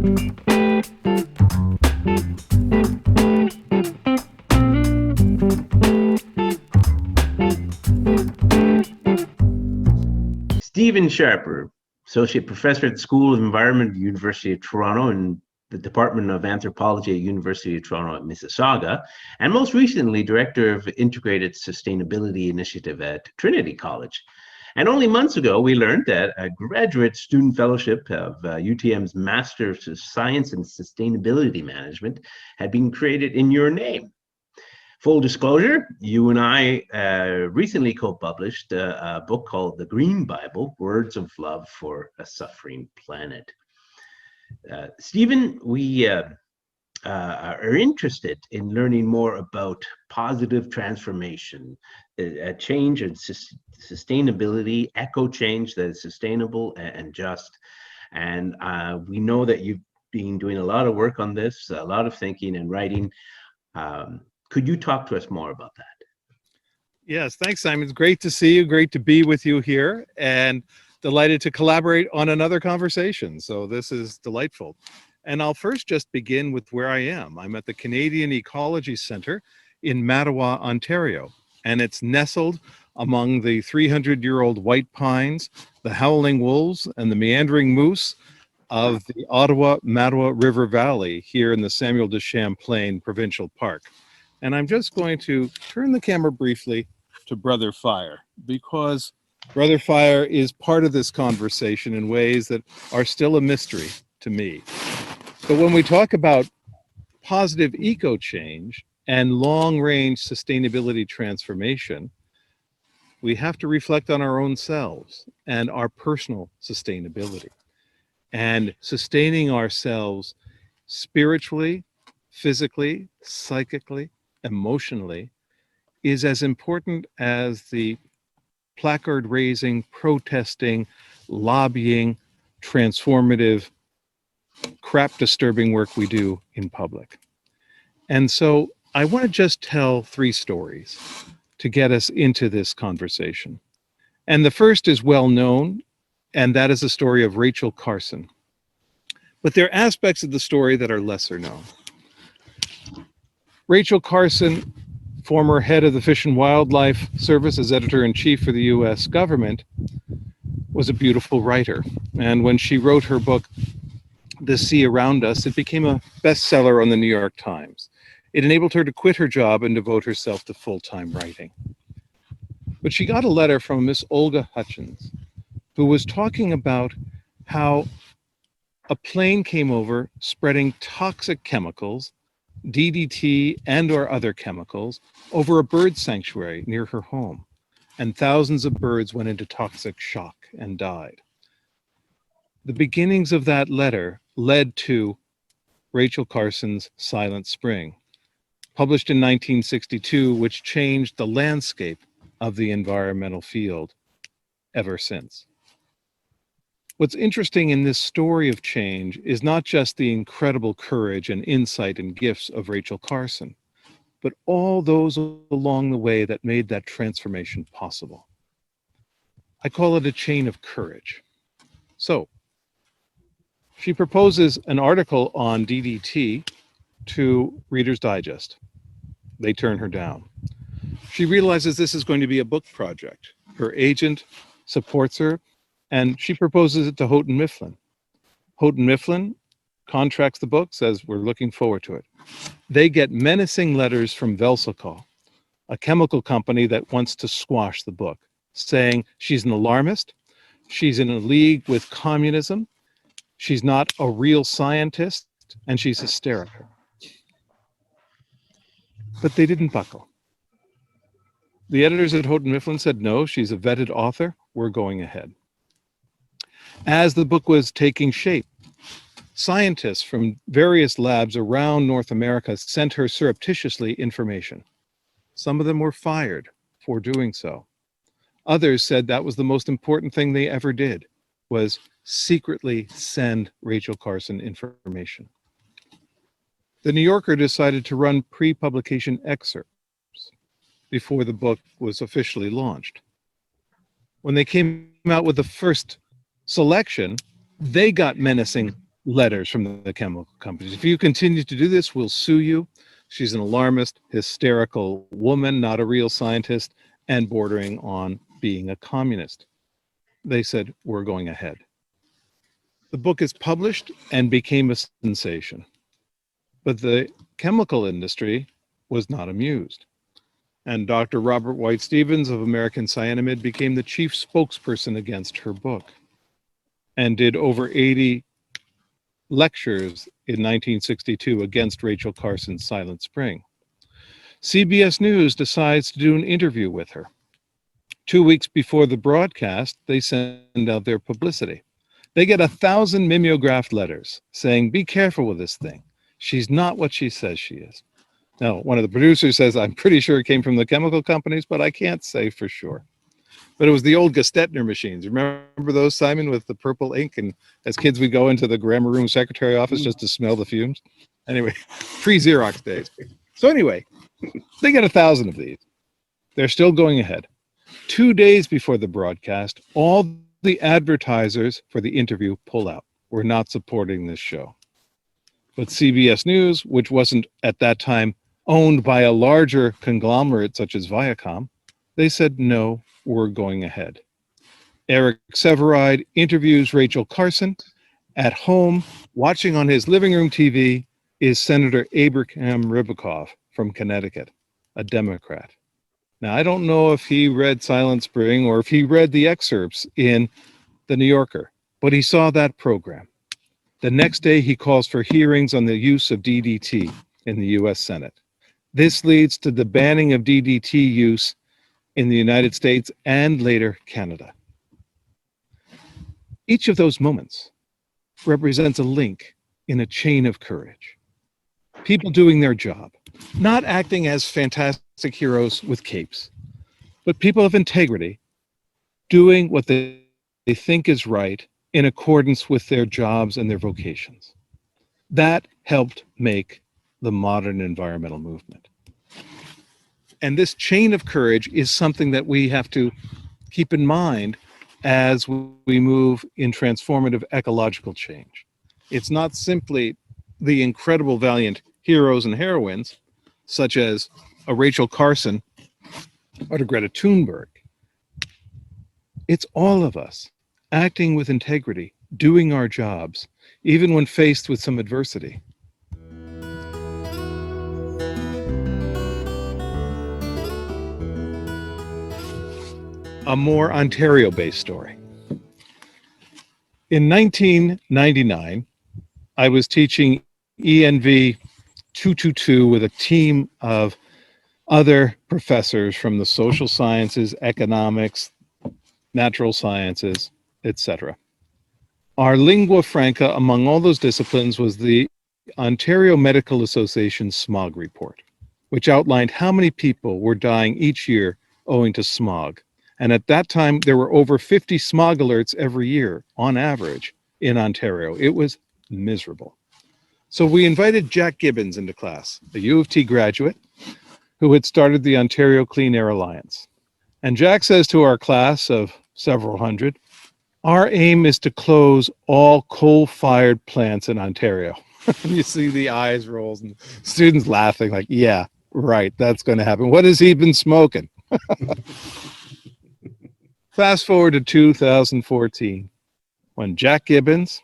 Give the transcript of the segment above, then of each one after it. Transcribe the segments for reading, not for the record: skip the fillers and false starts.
Stephen Scharper, Associate Professor at the School of Environment at the University of Toronto and the Department of Anthropology at University of Toronto at Mississauga, and most recently, Director of Integrated Sustainability Initiative at Trinity College. And only months ago, we learned that a graduate student fellowship of UTM's Master of Science and Sustainability Management had been created in your name. Full disclosure, you and I recently co-published a book called The Green Bible, Words of Love for a Suffering Planet. Stephen, we are interested in learning more about positive transformation, change and sustainability, eco change that is sustainable and just. And we know that you've been doing a lot of work on this, a lot of thinking and writing. Could you talk to us more about that? Yes, thanks, Simon. It's great to see you. Great to be with you here, and delighted to collaborate on another conversation. So this is delightful. And I'll first just begin with where I am. I'm at the Canadian Ecology Centre in Mattawa, Ontario, and it's nestled among the 300-year-old white pines, the howling wolves, and the meandering moose of the Ottawa-Mattawa River Valley here in the Samuel de Champlain Provincial Park. And I'm just going to turn the camera briefly to Brother Fire, because Brother Fire is part of this conversation in ways that are still a mystery to me. But when we talk about positive eco-change and long-range sustainability transformation, we have to reflect on our own selves and our personal sustainability. And sustaining ourselves spiritually, physically, psychically, emotionally is as important as the placard raising, protesting, lobbying, transformative, crap disturbing work we do in public. And so I want to just tell 3 stories to get us into this conversation. And the first is well known, and that is the story of Rachel Carson. But there are aspects of the story that are lesser known. Rachel Carson, former head of the Fish and Wildlife Service as editor-in-chief for the US government, was a beautiful writer. And when she wrote her book, The Sea Around Us, it became a bestseller on the New York Times. It enabled her to quit her job and devote herself to full-time writing. But she got a letter from Miss Olga Hutchins, who was talking about how a plane came over spreading toxic chemicals, DDT and or other chemicals, over a bird sanctuary near her home, and thousands of birds went into toxic shock and died. The beginnings of that letter led to Rachel Carson's Silent Spring, published in 1962, which changed the landscape of the environmental field ever since. What's interesting in this story of change is not just the incredible courage and insight and gifts of Rachel Carson, but all those along the way that made that transformation possible. I call it a chain of courage. So, she proposes an article on DDT to Reader's Digest. They turn her down. She realizes this is going to be a book project. Her agent supports her, and she proposes it to Houghton Mifflin. Houghton Mifflin contracts the book, says, we're looking forward to it. They get menacing letters from Velsicol, a chemical company that wants to squash the book, saying she's an alarmist, she's in a league with communism, she's not a real scientist, and she's hysterical. But they didn't buckle. The editors at Houghton Mifflin said, no, she's a vetted author, we're going ahead. As the book was taking shape, scientists from various labs around North America sent her surreptitiously information. Some of them were fired for doing so. Others said that was the most important thing they ever did, was secretly send Rachel Carson information. The New Yorker decided to run pre-publication excerpts before the book was officially launched. When they came out with the first selection, they got menacing letters from the chemical companies. If you continue to do this, we'll sue you. She's an alarmist, hysterical woman, not a real scientist, and bordering on being a communist. They said, we're going ahead. The book is published and became a sensation. But the chemical industry was not amused. And Dr. Robert White Stevens of American Cyanamid became the chief spokesperson against her book and did over 80 lectures in 1962 against Rachel Carson's Silent Spring. CBS News decides to do an interview with her. 2 weeks before the broadcast, they send out their publicity. They get 1,000 mimeographed letters saying, be careful with this thing. She's not what she says she is. Now, one of the producers says, I'm pretty sure it came from the chemical companies, but I can't say for sure. But it was the old Gestetner machines. Remember those, Simon, with the purple ink? And as kids, we go into the grammar room secretary office just to smell the fumes. Anyway, pre-Xerox days. So anyway, they get 1,000 of these. They're still going ahead. 2 days before the broadcast, all the advertisers for the interview pull out. We're not supporting this show. But CBS News, which wasn't at that time owned by a larger conglomerate such as Viacom, they said, no, we're going ahead. Eric Severide interviews Rachel Carson. At home, watching on his living room TV, is Senator Abraham Ribikoff from Connecticut, a Democrat. Now, I don't know if he read Silent Spring or if he read the excerpts in The New Yorker, but he saw that program. The next day, he calls for hearings on the use of DDT in the U.S. Senate. This leads to the banning of DDT use in the United States and later Canada. Each of those moments represents a link in a chain of courage. People doing their job, not acting as fantastic heroes with capes, but people of integrity doing what they think is right in accordance with their jobs and their vocations. That helped make the modern environmental movement. And this chain of courage is something that we have to keep in mind as we move in transformative ecological change. It's not simply the incredible valiant heroes and heroines, such as a Rachel Carson or a Greta Thunberg. It's all of us acting with integrity, doing our jobs, even when faced with some adversity. A more Ontario-based story. In 1999, I was teaching ENV 222 with a team of other professors from the social sciences, economics, natural sciences, etc. Our lingua franca among all those disciplines was the Ontario Medical Association smog report, which outlined how many people were dying each year owing to smog. And at that time, there were over 50 smog alerts every year on average in Ontario. It was miserable. So we invited Jack Gibbons into class, a U of T graduate who had started the Ontario Clean Air Alliance. And Jack says to our class of several hundred, our aim is to close all coal-fired plants in Ontario. You see the eyes rolls and students laughing like, yeah, right, that's going to happen. What has he been smoking? Fast forward to 2014, when Jack Gibbons,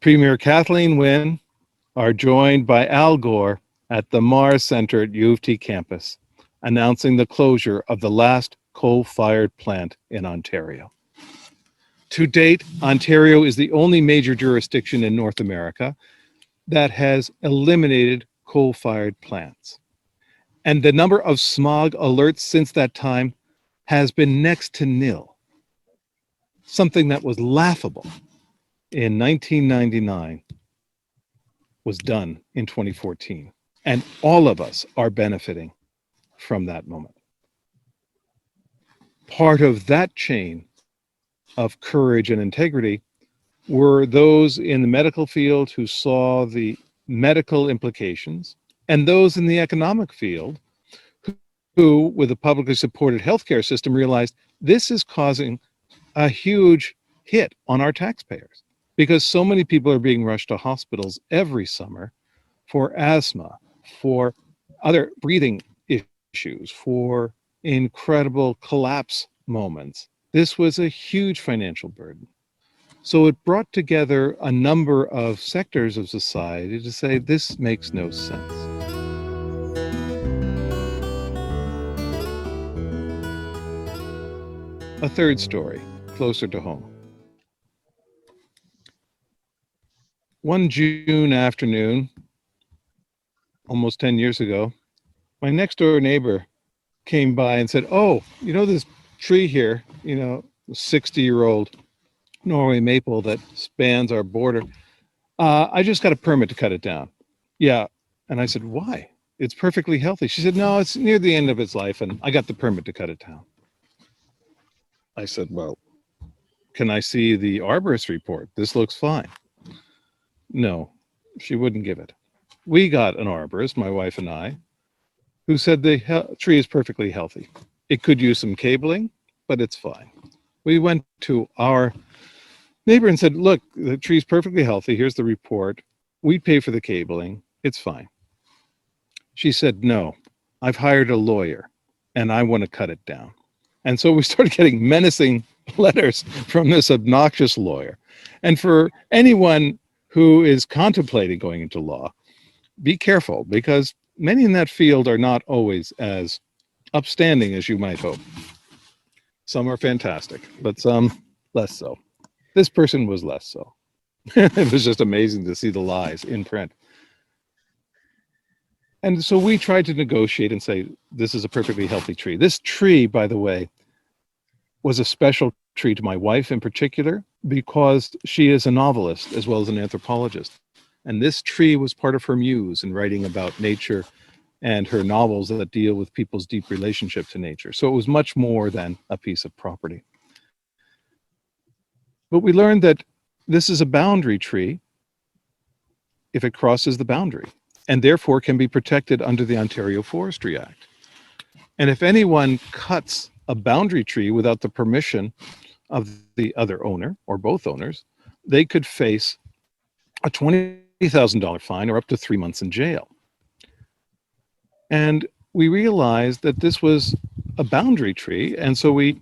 Premier Kathleen Wynne are joined by Al Gore at the Mars Center at U of T campus, announcing the closure of the last coal-fired plant in Ontario. To date, Ontario is the only major jurisdiction in North America that has eliminated coal-fired plants. And the number of smog alerts since that time has been next to nil, something that was laughable in 1999 was done in 2014. And all of us are benefiting from that moment. Part of that chain of courage and integrity were those in the medical field who saw the medical implications, and those in the economic field who, with a publicly supported healthcare system, realized this is causing a huge hit on our taxpayers. because so many people are being rushed to hospitals every summer for asthma, for other breathing issues, for incredible collapse moments. This was a huge financial burden. So it brought together a number of sectors of society to say this makes no sense. A third story, closer to home. One June afternoon, almost 10 years ago, my next door neighbor came by and said, "Oh, you know this tree here, 60-year-old Norway maple that spans our border. I just got a permit to cut it down." Yeah. And I said, "Why? It's perfectly healthy." She said, "No, it's near the end of its life and I got the permit to cut it down." I said, "Well, can I see the arborist report? This looks fine." No, she wouldn't give it. We got an arborist, my wife and I, who said the tree is perfectly healthy. It could use some cabling, but it's fine. We went to our neighbor and said, "Look, the tree's perfectly healthy. Here's the report. We pay for the cabling. It's fine." She said, "No, I've hired a lawyer and I want to cut it down." And so we started getting menacing letters from this obnoxious lawyer. And for anyone who is contemplating going into law, be careful, because many in that field are not always as upstanding as you might hope. Some are fantastic, but some less so. This person was less so. It was just amazing to see the lies in print. And so we tried to negotiate and say, this is a perfectly healthy tree. This tree, by the way, was a special tree to my wife in particular, because she is a novelist as well as an anthropologist. And this tree was part of her muse in writing about nature and her novels that deal with people's deep relationship to nature. So it was much more than a piece of property. But we learned that this is a boundary tree if it crosses the boundary, and therefore can be protected under the Ontario Forestry Act. And if anyone cuts a boundary tree without the permission of the other owner or both owners, they could face a $20,000 fine or up to 3 months in jail. And we realized that this was a boundary tree, and so we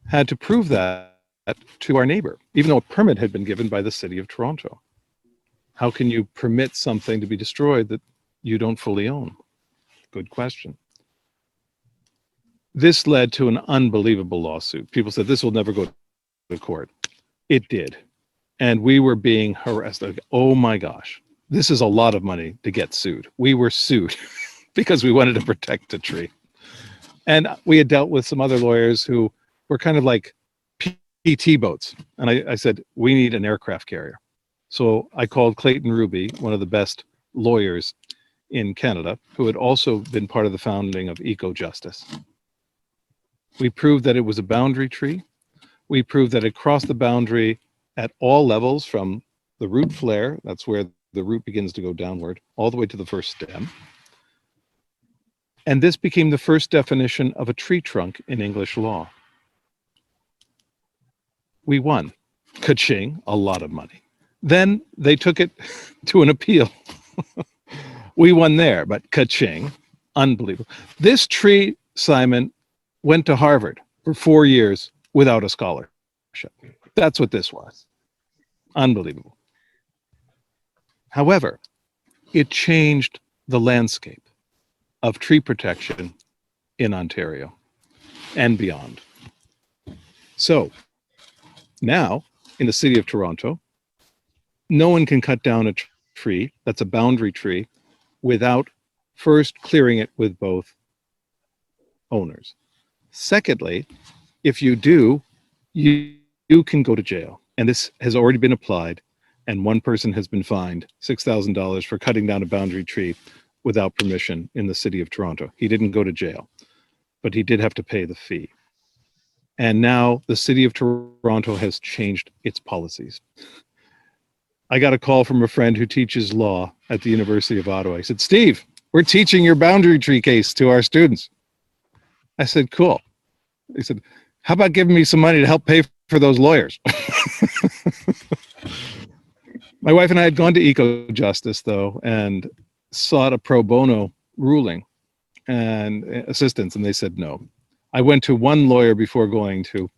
had to prove that to our neighbor, even though a permit had been given by the City of Toronto. How can you permit something to be destroyed that you don't fully own? Good question. This led to an unbelievable lawsuit. People said this will never go to court. It did. And we were being harassed. Like, oh my gosh, this is a lot of money to get sued. We were sued because we wanted to protect the tree. And we had dealt with some other lawyers who were kind of like PT boats. And I said, we need an aircraft carrier. So I called Clayton Ruby, one of the best lawyers in Canada, who had also been part of the founding of Eco Justice. We proved that it was a boundary tree. We proved that it crossed the boundary at all levels, from the root flare, that's where the root begins to go downward, all the way to the first stem. And this became the first definition of a tree trunk in English law. We won. Ka-ching, a lot of money. Then they took it to an appeal. We won there, but ka-ching, unbelievable. This tree, Simon, went to Harvard for 4 years without a scholarship. That's what this was. Unbelievable. However, it changed the landscape of tree protection in Ontario and beyond. So now, in the City of Toronto, no one can cut down a tree that's a boundary tree without first clearing it with both owners. Secondly, if you do, you can go to jail. And this has already been applied, and one person has been fined $6,000 for cutting down a boundary tree without permission in the City of Toronto. He didn't go to jail, but he did have to pay the fee. And now the City of Toronto has changed its policies. I got a call from a friend who teaches law at the University of Ottawa. He said, "Steve, we're teaching your boundary tree case to our students." I said, "Cool." He said, "How about giving me some money to help pay for those lawyers?" My wife and I had gone to Eco Justice, though, and sought a pro bono ruling and assistance, and they said no. I went to one lawyer before going to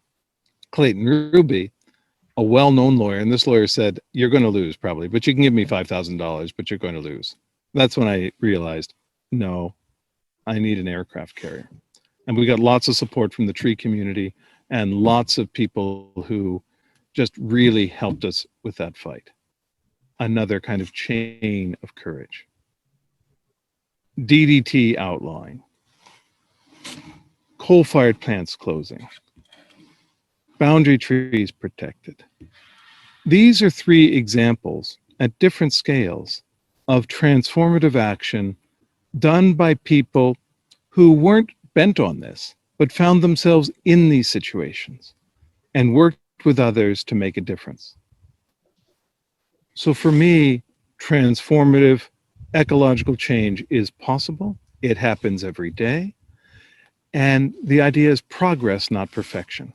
Clayton Ruby, a well-known lawyer, and this lawyer said, "You're going to lose probably, but you can give me $5,000, but you're going to lose." That's when I realized, no, I need an aircraft carrier. And we got lots of support from the tree community and lots of people who just really helped us with that fight. Another kind of chain of courage. DDT outlawing, coal-fired plants closing, boundary trees protected. These are 3 examples at different scales of transformative action done by people who weren't bent on this, but found themselves in these situations and worked with others to make a difference. So for me, transformative ecological change is possible. It happens every day. And the idea is progress, not perfection.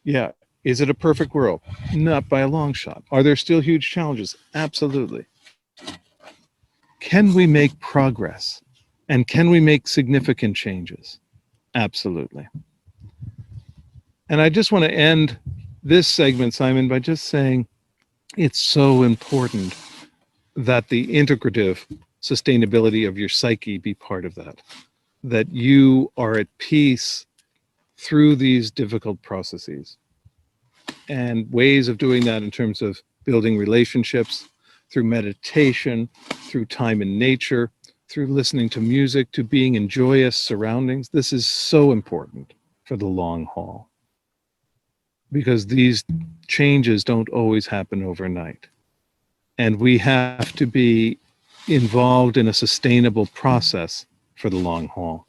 Yeah. Is it a perfect world? Not by a long shot. Are there still huge challenges? Absolutely. Can we make progress? And can we make significant changes? Absolutely. And I just want to end this segment, Simon, by just saying it's so important that the integrative sustainability of your psyche be part of that, that you are at peace through these difficult processes. And ways of doing that in terms of building relationships, through meditation, through time in nature, through listening to music, to being in joyous surroundings. This is so important for the long haul, because these changes don't always happen overnight. And we have to be involved in a sustainable process for the long haul.